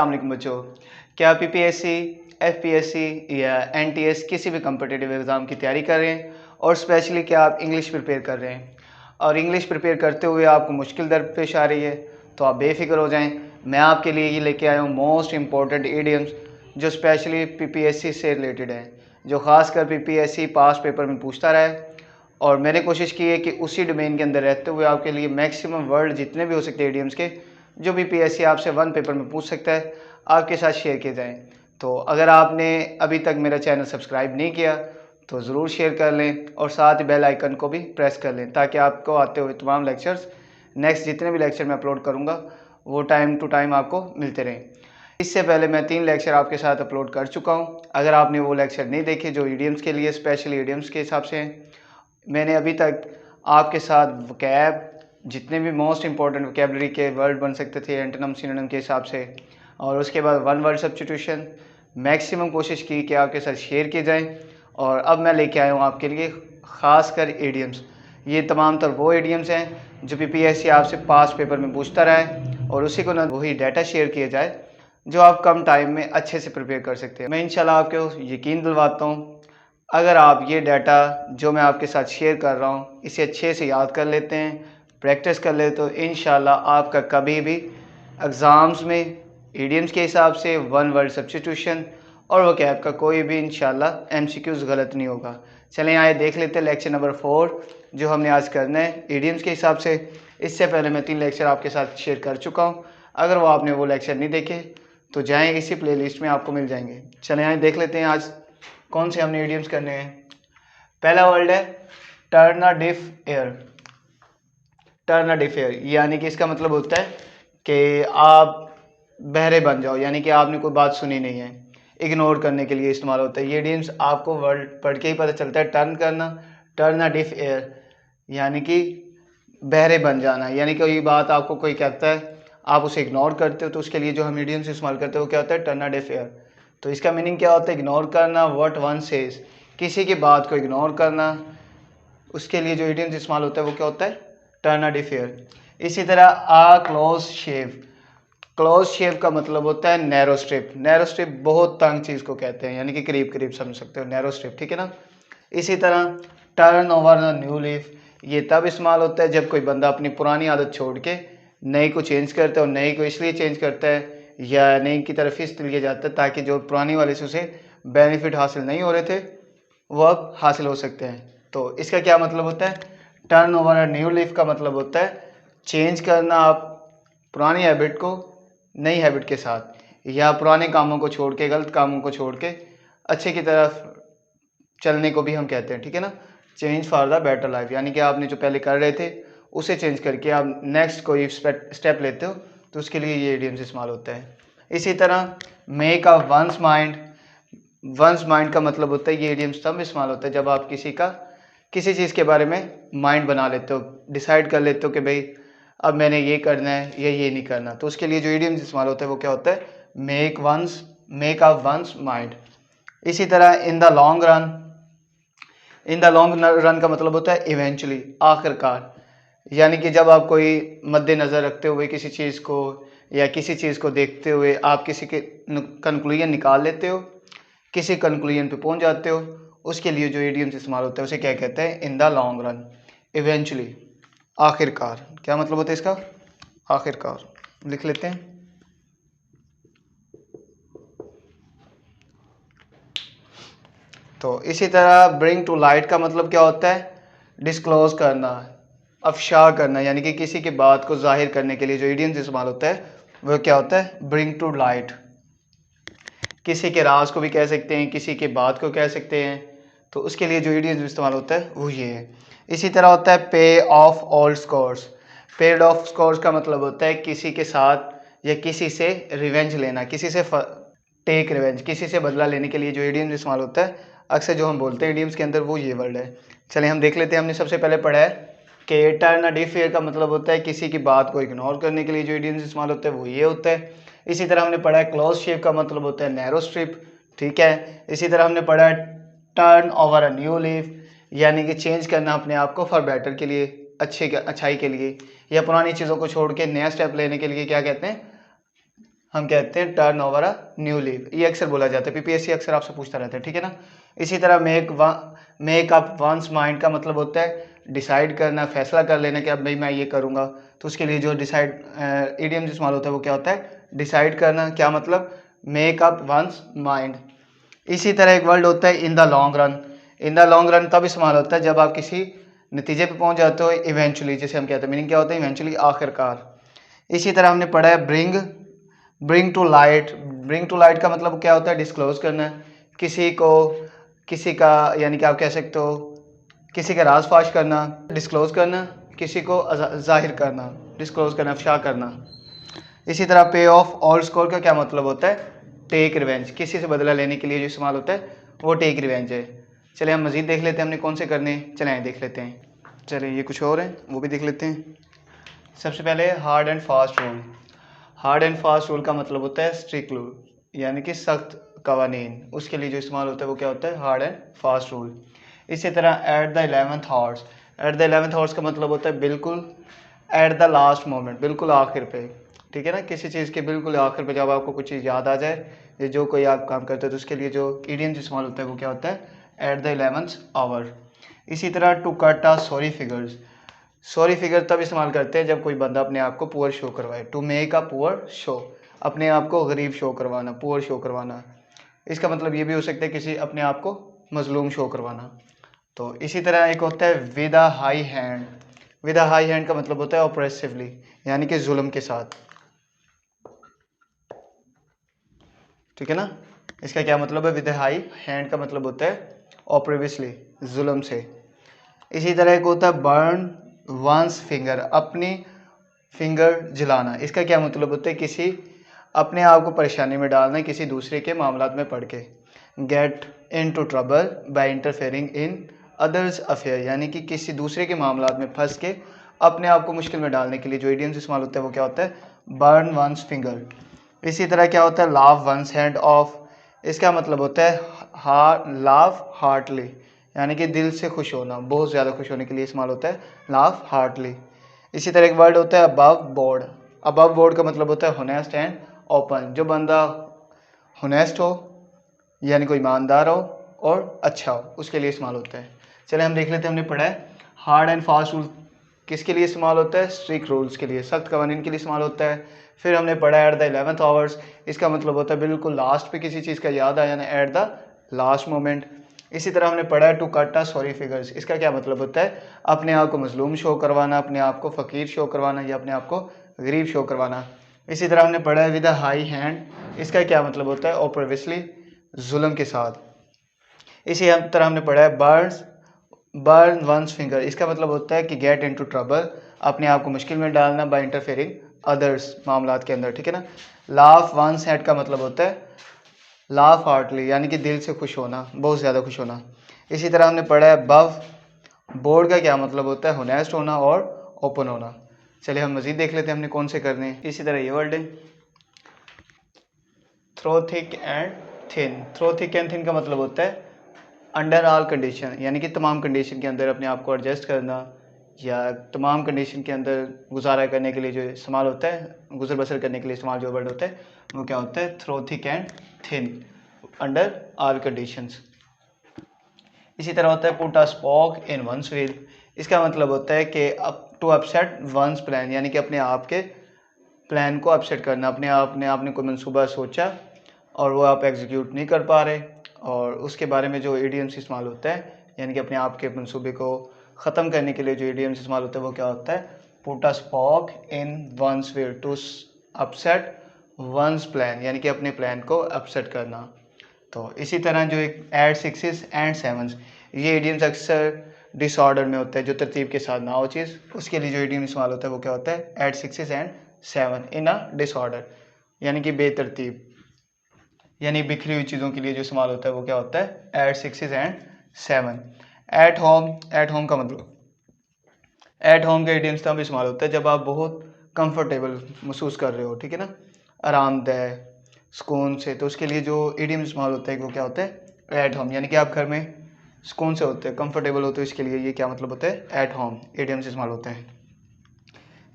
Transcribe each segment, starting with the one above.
अस्सलाम बच्चों, क्या पीपीएससी, एफपीएससी या एनटीएस किसी भी कम्पिटिटिव एग्ज़ाम की तैयारी कर रहे हैं और स्पेशली क्या आप इंग्लिश प्रिपेयर कर रहे हैं और इंग्लिश प्रिपेयर करते हुए आपको मुश्किल दरपेश आ रही है, तो आप बेफिक्र हो जाएं। मैं आपके लिए ये लेके आया हूँ मोस्ट इम्पॉर्टेंट इडियम्स जो स्पेशली पीपीएससी से रिलेटेड हैं, जो ख़ासकर पीपीएससी पास पेपर में पूछता रहा है। और मैंने कोशिश की है कि उसी डोमेन के अंदर रहते हुए आपके लिए मैक्सिमम वर्ड जितने भी हो सकते हैं इडियम्स के, जो भी पीएससी आपसे वन पेपर में पूछ सकता है, आपके साथ शेयर किए जाएं। तो अगर आपने अभी तक मेरा चैनल सब्सक्राइब नहीं किया तो ज़रूर शेयर कर लें और साथ ही बेल आइकन को भी प्रेस कर लें, ताकि आपको आते हुए तमाम लेक्चर्स, नेक्स्ट जितने भी लेक्चर मैं अपलोड करूँगा वो टाइम टू टाइम आपको मिलते रहें। इससे पहले मैं 3 लेक्चर आपके साथ अपलोड कर चुका हूँ। अगर आपने वो लेक्चर नहीं देखे जो इडियम्स के लिए स्पेशली इडियम्स के हिसाब से हैं, मैंने अभी तक आपके साथ वोकैब, जितने भी मोस्ट इंपॉर्टेंट वोकैबलरी के वर्ड बन सकते थे एंटोनिम सिनोनिम के हिसाब से, और उसके बाद वन वर्ड सब्स्टिट्यूशन, मैक्सिमम कोशिश की कि आपके साथ शेयर किए जाएं। और अब मैं लेके आया हूँ आपके लिए ख़ासकर इडियम्स। ये तमाम तर वो इडियम्स हैं जो पीपीएससी आपसे पास पेपर में पूछता रहा है और उसी को ना वही डाटा शेयर किया जाए जो आप कम टाइम में अच्छे से प्रिपेयर कर सकते हैं। मैं इंशाल्लाह आपको यकीन दिलवाता हूँ, अगर आप ये डाटा जो मैं आपके साथ शेयर कर रहा हूँ इसे अच्छे से याद कर लेते हैं, प्रैक्टिस कर लेते, तो इंशाल्लाह आपका कभी भी एग्ज़ाम्स में इडियम्स के हिसाब से वन वर्ड सब्स्टिट्यूशन और वो कैब का कोई भी इंशाल्लाह एमसीक्यूज़ गलत नहीं होगा। चलें आए देख लेते हैं लेक्चर नंबर 4 जो हमने आज करना है इडियम्स के हिसाब से। इससे पहले मैं 3 लेक्चर आपके साथ शेयर कर चुका हूँ। अगर वो आपने वो लेक्चर नहीं देखे तो जाएँ, इसी प्लेलिस्ट में आपको मिल जाएंगे। चलें आए देख लेते हैं आज कौन से हमने इडियम्स करने हैं। पहला वर्ड है turn a diff air. Turn a diff air यानी कि इसका मतलब होता है कि आप बहरे बन जाओ, यानी कि आपने कोई बात सुनी नहीं है, इग्नोर करने के लिए इस्तेमाल होता है। ये इडियम्स आपको वर्ड पढ़ के ही पता चलता है। टर्न करना, टर्न अ डिफ एयर यानी कि बहरे बन जाना, यानी कि कोई बात आपको कोई कहता है आप उसे इग्नोर करते हो, तो उसके लिए जो हम इडियम्स इस्तेमाल करते हैं वो क्या होता है, टर्न अ डिफ एयर। तो इसका मीनिंग क्या होता है, इग्नोर करना, व्हाट वन सेज, किसी की बात को इग्नोर करना। उसके लिए जो इडियम्स इस्तेमाल होता है वो क्या होता है, टर्न अ डिफ एयर। इसी तरह आ क्लोज शेव। क्लोज शेव का मतलब होता है नैरो स्ट्रिप। नैरो स्ट्रिप बहुत तंग चीज़ को कहते हैं, यानी कि करीब करीब समझ सकते हो, नैरो स्ट्रिप, ठीक है ना। इसी तरह turn over a new leaf, ये तब इस्तेमाल होता है जब कोई बंदा अपनी पुरानी आदत छोड़ के नई को चेंज करता है, और नई को इसलिए चेंज करता है या नई की तरफ इसलिए जाता है ताकि जो पुरानी वाले से उसे बेनिफिट हासिल नहीं हो रहे थे वो अब हासिल हो सकते हैं। तो इसका क्या मतलब होता है, turn over a new leaf का मतलब होता है चेंज करना आप पुरानी हैबिट को नई हैबिट के साथ, या पुराने कामों को छोड़ के, गलत कामों को छोड़ के अच्छे की तरफ चलने को भी हम कहते हैं, ठीक है ना। Change for the better life, यानी कि आपने जो पहले कर रहे थे उसे चेंज करके आप नेक्स्ट कोई स्टेप लेते हो, तो उसके लिए ये इडियम्स इस्तेमाल होता है। इसी तरह make a once mind. Once mind का मतलब होता है, ये इडियम्स तब इस्तेमाल होता है जब आप किसी चीज़ के बारे में माइंड बना लेते हो, डिसाइड कर लेते हो कि भाई अब मैंने ये करना है या ये नहीं करना, तो उसके लिए जो इडियम्स इस्तेमाल होता है वो क्या होता है, मेक अ वंस माइंड। इसी तरह in the long run. In the long run का मतलब होता है इवेंचुअली, आखिरकार, यानी कि जब आप कोई मद्देनज़र रखते हुए किसी चीज़ को या किसी चीज़ को देखते हुए आप किसी के कंक्लूजन निकाल लेते हो, किसी कंक्लूजन पे पहुंच जाते हो, उसके लिए जो इडियम्स इस्तेमाल होता है उसे क्या कहते हैं, in the long run, eventually, आखिरकार। क्या मतलब होता है इसका, आखिरकार। लिख लेते हैं। तो इसी तरह ब्रिंग टू लाइट का मतलब क्या होता है, डिस्क्लोज करना, अफशा करना, यानी कि किसी की बात को जाहिर करने के लिए जो इडियम्स इस्तेमाल होता है वो क्या होता है, ब्रिंग टू लाइट। किसी के राज को भी कह सकते हैं, किसी की बात को कह सकते हैं, तो उसके लिए जो इडियम्स इस्तेमाल होता है वो ये है। इसी तरह होता है पे of old scores. Paid of scores का मतलब होता है किसी के साथ या किसी से रिवेंज लेना, किसी से टेक रिवेंज, किसी से बदला लेने के लिए जो इडियम्स इस्तेमाल होता है, अक्सर जो हम बोलते हैं इडियम्स के अंदर वो ये वर्ड है। चलिए हम देख लेते हैं। हमने सबसे पहले पढ़ा है कि टर्न अ डिफ एयर का मतलब होता है किसी की बात को इग्नोर करने के लिए जो इडियम्स इस्तेमाल होता है वो ये होता है। इसी तरह हमने पढ़ा है क्लोज शेप का मतलब होता है नैरो स्ट्रिप, ठीक है। इसी तरह हमने पढ़ा है turn over a new leaf, यानी कि चेंज करना अपने आप को फॉर बेटर के लिए, अच्छाई के लिए, या पुरानी चीज़ों को छोड़ के नया स्टेप लेने के लिए क्या कहते हैं, हम कहते हैं turn over a new leaf, ये अक्सर बोला जाता है, पीपीएससी अक्सर आपसे पूछता रहता है, ठीक है ना। इसी तरह मेक अप वंस माइंड का मतलब होता है डिसाइड करना, फैसला कर लेना कि अब भाई मैं ये करूँगा, तो उसके लिए जो डिसाइड इडियम इस्तेमाल होता है वो क्या होता है, डिसाइड करना। क्या मतलब, मेक अप वंस माइंड। इसी तरह एक वर्ड होता है in the long run. In the long run तब इस्तेमाल होता है जब आप किसी नतीजे पे पहुंच जाते हो, इवेंचुअली जिसे हम कहते हैं, मीनिंग क्या होता है, इवेंचुअली, आखिरकार। इसी तरह हमने पढ़ा है bring to light. Bring to light का मतलब क्या होता है, डिस्क्लोज करना, किसी का यानी कि आप कह सकते हो किसी का राज फाश करना, डिस्क्लोज करना, किसी को जाहिर करना, डिस्क्लोज करना, अफशा करना। इसी तरह पे ऑफ ऑल स्कोर का क्या मतलब होता है, टेक रिवेंज, किसी से बदला लेने के लिए जो इस्तेमाल होता है वो टेक रिवेंज है। चलिए हम मजीद देख लेते हैं हमने कौन से करने, चले आए देख लेते हैं। चलिए ये कुछ और हैं वो भी देख लेते हैं। सबसे पहले hard and fast rule. Hard and fast rule का मतलब होता है स्ट्रिक्ट रूल, यानी कि सख्त कवानीन, उसके लिए जो इस्तेमाल होता है वो क्या होता है, हार्ड एंड फास्ट रूल। इसी तरह at the 11th horse. At the 11th horse का मतलब होता है बिल्कुल, एट द लास्ट मोमेंट, बिल्कुल आखिर पे, ठीक है ना, किसी चीज़ के बिल्कुल आखिर पे जब आपको कुछ चीज़ याद आ जाए या जो कोई आप काम करते हो तो उसके लिए जो इडियम इस्तेमाल होता है वो क्या होता है, एट द 11th आवर। इसी तरह to cut a sorry figures. Sorry figure तब इस्तेमाल करते हैं जब कोई बंदा अपने आप को पुअर शो करवाए, to make a poor show, अपने आप को गरीब शो करवाना, पुअर शो करवाना। इसका मतलब ये भी हो सकता है किसी अपने आप को मजलूम शो करवाना। तो इसी तरह एक होता है with a high hand. With a high hand का मतलब होता है ऑप्रेसिवली, यानी कि जुल्म के साथ, ठीक है ना। इसका क्या मतलब है, विद अ हाई हैंड का मतलब होता है ऑप्रेसिवली, जुल्म से। इसी तरह एक होता है बर्न वंस फिंगर, अपनी फिंगर जलाना। इसका क्या मतलब होता है, किसी अपने आप को परेशानी में डालना किसी दूसरे के मामलात में पड़ के। Get into trouble by interfering in others affair, यानी कि किसी दूसरे के मामलात में फंस के अपने आप को मुश्किल में डालने के लिए जो इडियम्स इस्तेमाल होता है वो क्या होता है, बर्न वंस फिंगर। इसी तरह क्या होता है, लाव वंस हैंड ऑफ। इसका मतलब होता है लाव हार्टली, यानी कि दिल से खुश होना, बहुत ज़्यादा खुश होने के लिए इस्तेमाल होता है लाव हार्टली। इसी तरह एक वर्ड होता है अबव बोर्ड। अबव बोर्ड का मतलब होता है होनेस्ट एंड ओपन, जो बंदा होनेस्ट हो यानी कोई ईमानदार हो और अच्छा हो उसके लिए इस्तेमाल होता है। चले हम देख लेते हैं, हमने पढ़ा है हार्ड एंड फास्ट रूल किसके लिए इस्तेमाल होता है, स्ट्रिक्ट रूल्स के लिए, सख्त कवानीन के लिए इस्तेमाल होता है। फिर हमने पढ़ा एट द 11th आवर्स, इसका मतलब होता है बिल्कुल लास्ट पे किसी चीज़ का याद आया ना, एट द लास्ट मोमेंट। इसी तरह हमने पढ़ा है to cut a sorry figures, इसका क्या मतलब होता है, अपने आप को मजलूम शो करवाना, अपने आप को फ़कीर शो करवाना या अपने आप को गरीब शो करवाना। इसी तरह हमने पढ़ा है विद अ हाई हैंड, इसका क्या मतलब होता है, ऑब्वियसली जुल्म के साथ। इसी तरह हमने पढ़ा है बर्न वंस फिंगर, इसका मतलब होता है कि गेट इनटू ट्रबल, अपने आप को मुश्किल में डालना, बाय इंटरफेयरिंग अदर्स मामलात के अंदर, ठीक है ना। लाफ वंस हेड का मतलब होता है लाफ हार्टली, यानी कि दिल से खुश होना, बहुत ज़्यादा खुश होना। इसी तरह हमने पढ़ा है बव बोर्ड का क्या मतलब होता है, होनेस्ट होना और ओपन होना। चलिए हम मजीद देख लेते हैं हमने कौन से करने हैं। इसी तरह ये वर्ड है through thick and thin. Through thick and thin का मतलब होता है अंडर ऑल कंडीशन, यानी कि तमाम कंडीशन के अंदर अपने आप को एडजस्ट करना या तमाम कंडीशन के अंदर गुजारा करने के लिए जो इस्तेमाल होता है, गुजर बसर करने के लिए इस्तेमाल जो वर्ड होता है वो क्या होता है, through thick and thin, under all conditions. इसी तरह होता है put a spoke in one's wheel, इसका मतलब होता है कि टू अपसेट वंस प्लान, यानी कि अपने आप के प्लान को अपसेट करना, अपने आपने कोई मंसूबा सोचा और वो आप एग्जीक्यूट नहीं कर पा रहे, और उसके बारे में जो इडियम्स इस्तेमाल होता है, यानी कि अपने आप के मंसूबे को ख़त्म करने के लिए जो इडियम्स इस्तेमाल होता है वो क्या होता है, put a spoke in one's wheel, to upset one's plan, यानी कि अपने प्लान को अपसेट करना। तो इसी तरह जो एक एड सिक्सेस एंड सेवन्स, ये इडियम्स अक्सर डिसऑर्डर में होता है, जो तरतीब के साथ ना हो चीज़, उसके लिए जो इडियम इस्तेमाल होता है वो क्या होता है, at sixes and seven in a disorder, यानी कि बेतरतीब, यानी बिखरी हुई चीज़ों के लिए जो इस्तेमाल होता है वो क्या होता है, at sixes and seven. At home का मतलब, एट होम का इडियम्स तब इस्तेमाल होता है जब आप बहुत कंफर्टेबल महसूस कर रहे हो, ठीक है ना, आरामदेह सुकून से, तो उसके लिए जो इडियम इस्तेमाल होता है वो क्या होता है, एट होम, यानी कि आप घर में सुकून से होते हैं, कंफर्टेबल होते हैं, इसके लिए ये क्या मतलब होता है, एट होम इडियम्स इस्तेमाल होते हैं।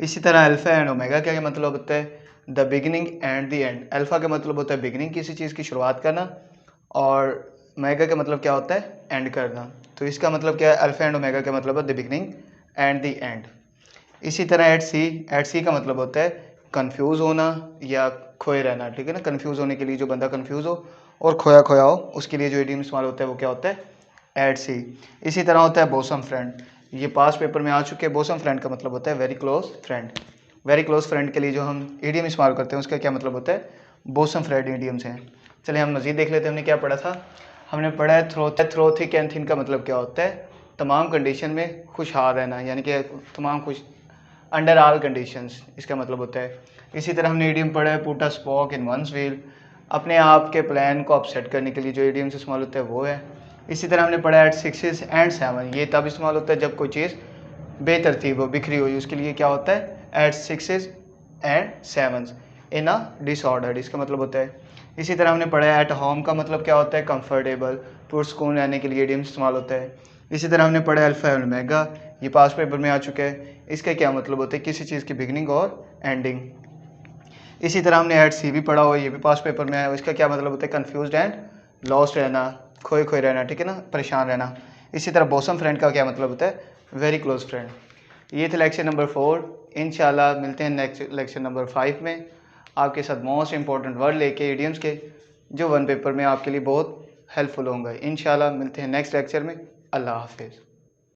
इसी तरह अल्फा एंड ओमेगा का क्या मतलब होता है, the beginning and the end. Alpha का मतलब होता है बिगिनिंग, किसी चीज़ की शुरुआत करना, और ओमेगा का मतलब क्या होता है, एंड करना। तो इसका मतलब क्या है, अल्फ़ा एंड ओमेगा का मतलब है the beginning and the end. इसी तरह एट सी का मतलब होता है कंफ्यूज होना या खोए रहना, ठीक है ना। कंफ्यूज होने के लिए, जो बंदा कंफ्यूज हो और खोया खोया हो, उसके लिए जो इडियम इस्तेमाल होता है वो क्या होता है, एट सी। इसी तरह होता है बोसम फ्रेंड, ये पास पेपर में आ चुके हैं। बोसम फ्रेंड का मतलब होता है very close friend. Very close friend के लिए जो हम इडियम इस्तेमाल करते हैं उसका क्या मतलब होता है, बोसम फ्रेंड इडियम्स हैं। चलिए हम मजीद देख लेते हैं, हमने क्या पढ़ा था। हमने पढ़ा है थ्रो थिक एंड थिन का मतलब क्या होता है, तमाम कंडीशन में खुशहाल रहना, यानी कि तमाम खुश, अंडर ऑल कंडीशंस, इसका मतलब होता है। इसी तरह हमने इडियम पढ़ा है put a spoke in one's wheel, अपने आप के प्लान को अपसेट करने के लिए जो इडियम से इस्तेमाल होता है वो है। इसी तरह हमने पढ़ा है एट 6 एंड 7, ये तब इस्तेमाल होता है जब कोई चीज़ बेतरतीब हो, बिखरी हुई, उसके लिए क्या होता है, at 6 and 7 in a disorder, इसका मतलब होता है। इसी तरह हमने पढ़ा है एट होम का मतलब क्या होता है, कंफर्टेबल, पुरसकून रहने के लिए इडियम इस्तेमाल होता है। इसी तरह हमने पढ़ा है अल्फा एंड ओमेगा, ये पास पेपर में आ चुका है, इसका क्या मतलब होता है, किसी चीज़ की बिगनिंग और एंडिंग। इसी तरह हमने एट सी भी पढ़ा हुआ है, ये भी पास पेपर में है, इसका क्या मतलब होता है, कंफ्यूज एंड लॉस्ट रहना, खोए खोए रहना, ठीक है ना, परेशान रहना। इसी तरह बॉसम फ्रेंड का क्या मतलब होता है, वेरी क्लोज फ्रेंड। ये थे लेक्चर नंबर 4। इंशाल्लाह मिलते हैं नेक्स्ट लेक्चर नंबर 5 में, आपके साथ मोस्ट इंपॉर्टेंट वर्ड लेके इडियम्स के, जो वन पेपर में आपके लिए बहुत हेल्पफुल होंगे। इंशाल्लाह मिलते हैं नेक्स्ट लेक्चर में। अल्लाह हाफिज़।